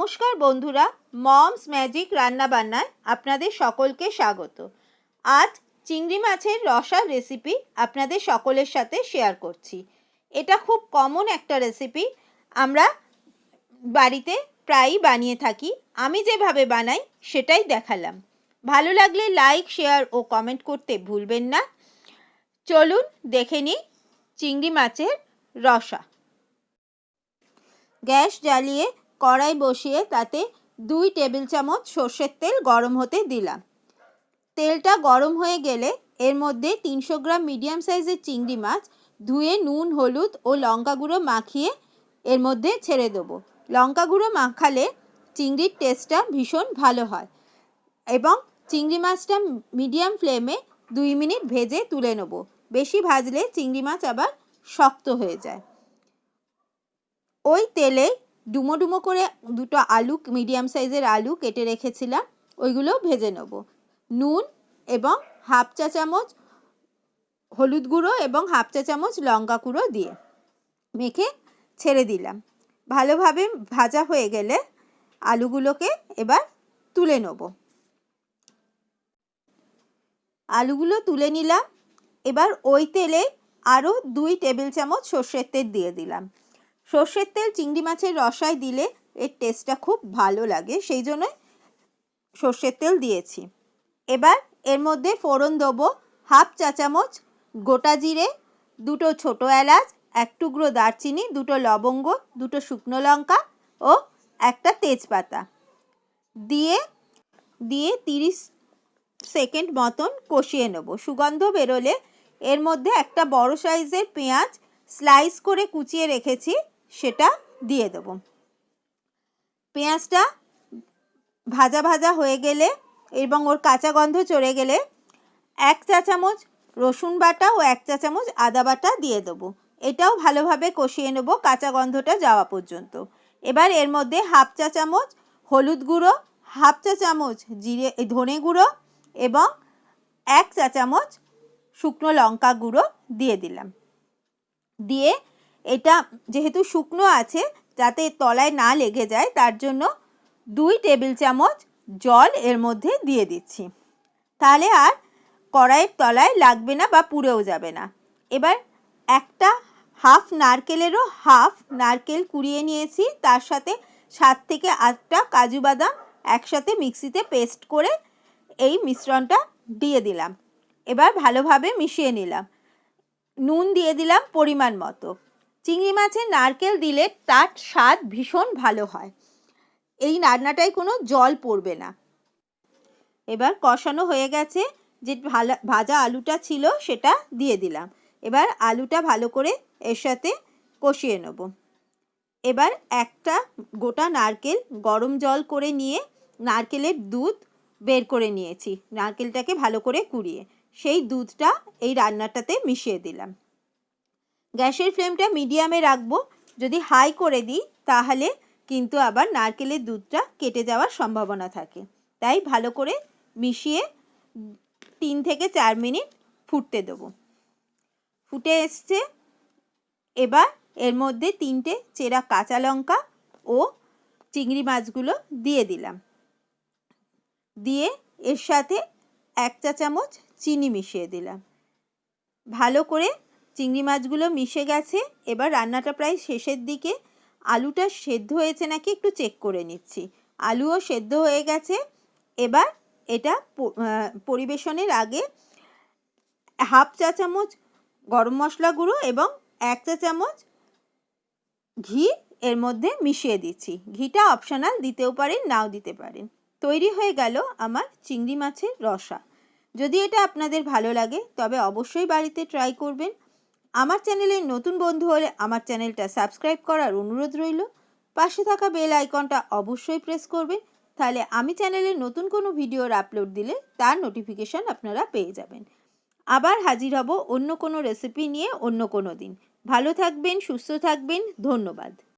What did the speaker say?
নমস্কার বন্ধুরা, moms magic রান্না বান্নায় আপনাদের সকলকে স্বাগত। আজ চিংড়ি মাছের রসার রেসিপি আপনাদের সকলের সাথে শেয়ার করছি। এটা খুব কমন একটা রেসিপি, আমরা বাড়িতে প্রায়ই বানিয়ে থাকি। আমি যেভাবে বানাই সেটাই দেখালাম। ভালো লাগলে লাইক, শেয়ার ও কমেন্ট করতে ভুলবেন না। চলুন দেখে নিই চিংড়ি মাছের রসা। গ্যাস জ্বালিয়ে কড়াই বসিয়ে তাতে 2 টেবিল চামচ সর্ষের তেল গরম হতে দিলাম। তেলটা গরম হয়ে গেলে এর মধ্যে 300 গ্রাম মিডিয়াম সাইজের চিংড়ি মাছ ধুয়ে নুন, হলুদ ও লঙ্কা গুঁড়ো মাখিয়ে এর মধ্যে ছেড়ে দেবো। লঙ্কা গুঁড়ো মাখালে চিংড়ির টেস্টটা ভীষণ ভালো হয় এবং চিংড়ি মাছটা মিডিয়াম ফ্লেমে 2 মিনিট ভেজে তুলে নেব। বেশি ভাজলে চিংড়ি মাছ আবার শক্ত হয়ে যায়। ওই তেলে ডুমো ডুমো করে 2টো আলু, মিডিয়াম সাইজের আলু কেটে রেখেছিলাম, ওইগুলো ভেজে নেব। নুন এবং হাফ চা চামচ হলুদ গুঁড়ো এবং হাফ চা চামচ লঙ্কা গুঁড়ো দিয়ে মেখে ছেড়ে দিলাম। ভালোভাবে ভাজা হয়ে গেলে আলুগুলোকে এবার তুলে নেব। আলুগুলো তুলে নিলাম। এবার ওই তেলে আরও 2 টেবিল চামচ সর্ষের তেল দিয়ে দিলাম। সর্ষের তেল চিংড়ি মাছের রসায় দিলে এর টেস্টটা খুব ভালো লাগে, সেই জন্য সর্ষের তেল দিয়েছি। এবার এর মধ্যে ফোড়ন দেবো হাফ চা চামচ গোটা জিরে, 2টো ছোটো এলাচ, 1 টুকরো দারচিনি, 2টো লবঙ্গ, 2টো শুকনো লঙ্কা ও 1টা তেজপাতা দিয়ে 30 সেকেন্ড মতন কষিয়ে নেব। সুগন্ধ বেরোলে এর মধ্যে একটা বড় সাইজের পেঁয়াজ স্লাইস করে কুচিয়ে রেখেছি, সেটা দিয়ে দেব। পেঁয়াজটা ভাজা ভাজা হয়ে গেলে এবং ওর কাঁচা গন্ধ চলে গেলে 1 চা চামচ রসুন বাটা ও 1 চা চামচ আদা বাটা দিয়ে দেবো। এটাও ভালোভাবে কষিয়ে নেব কাঁচা গন্ধটা যাওয়া পর্যন্ত। এবার এর মধ্যে হাফ চা চামচ হলুদ গুঁড়ো, হাফ চা চামচ ধনে গুঁড়ো এবং 1 চা চামচ শুকনো লঙ্কা গুঁড়ো দিয়ে দিলাম। দিয়ে এটা যেহেতু শুকনো আছে, যাতে তলায় না লেগে যায় তার জন্য 2 টেবিল চামচ জল এর মধ্যে দিয়ে দিচ্ছি। তাহলে আর কড়াইয়ের তলায় লাগবে না বা পুড়েও যাবে না। এবার একটা হাফ নারকেলেরও হাফ নারকেল কুড়িয়ে নিয়েছি, তার সাথে 7 থেকে 8টা কাজু বাদাম একসাথে মিক্সিতে পেস্ট করে এই মিশ্রণটা দিয়ে দিলাম। এবার ভালোভাবে মিশিয়ে নিলাম। নুন দিয়ে দিলাম পরিমাণ মতো। চিংড়ি মাছে নারকেল দিলে তার স্বাদ ভীষণ ভালো হয়। এই রান্নাটায় কোনো জল পড়বে না। এবার কষানো হয়ে গেছে, যে ভাজা আলুটা ছিল সেটা দিয়ে দিলাম। এবার আলুটা ভালো করে এর সাথে কষিয়ে নেব। এবার একটা গোটা নারকেল গরম জল করে নিয়ে নারকেলের দুধ বের করে নিয়েছি, নারকেলটাকে ভালো করে কুড়িয়ে সেই দুধটা এই রান্নাটাতে মিশিয়ে দিলাম। গ্যাসের ফ্লেমটা মিডিয়ামে রাখবো। যদি হাই করে দিই তাহলে কিন্তু আবার নারকেলের দুধটা কেটে যাওয়ার সম্ভাবনা থাকে। তাই ভালো করে মিশিয়ে 3 থেকে 4 মিনিট ফুটতে দেবো। ফুটে এসছে। এবার এর মধ্যে 3টে চেরা কাঁচা লঙ্কা ও চিংড়ি মাছগুলো দিয়ে দিলাম। দিয়ে এর সাথে 1 চা চামচ চিনি মিশিয়ে দিলাম। ভালো করে চিংড়ি মাছগুলো মিশে গেছে। এবার রান্নাটা প্রায় শেষের দিকে। আলুটা সেদ্ধ হয়েছে নাকি একটু চেক করে নিচ্ছি। আলুও সেদ্ধ হয়ে গেছে। এবার এটা পরিবেশনের আগে হাফ চা চামচ গরম মশলা গুঁড়ো এবং 1 চা চামচ ঘি এর মধ্যে মিশিয়ে দিচ্ছি। ঘিটা অপশনাল, দিতেও পারেন নাও দিতে পারেন। তৈরি হয়ে গেল আমার চিংড়ি মাছের রসা। যদি এটা আপনাদের ভালো লাগে তবে অবশ্যই বাড়িতে ট্রাই করবেন। আমার চ্যানেলের নতুন বন্ধু হলে আমার চ্যানেলটা সাবস্ক্রাইব করার অনুরোধ রইল। পাশে থাকা বেল আইকনটা অবশ্যই প্রেস করবেন, তাহলে আমি চ্যানেলে নতুন কোনো ভিডিওর আপলোড দিলে তার নোটিফিকেশান আপনারা পেয়ে যাবেন। আবার হাজির হব অন্য কোনো রেসিপি নিয়ে অন্য কোনো দিন। ভালো থাকবেন, সুস্থ থাকবেন। ধন্যবাদ।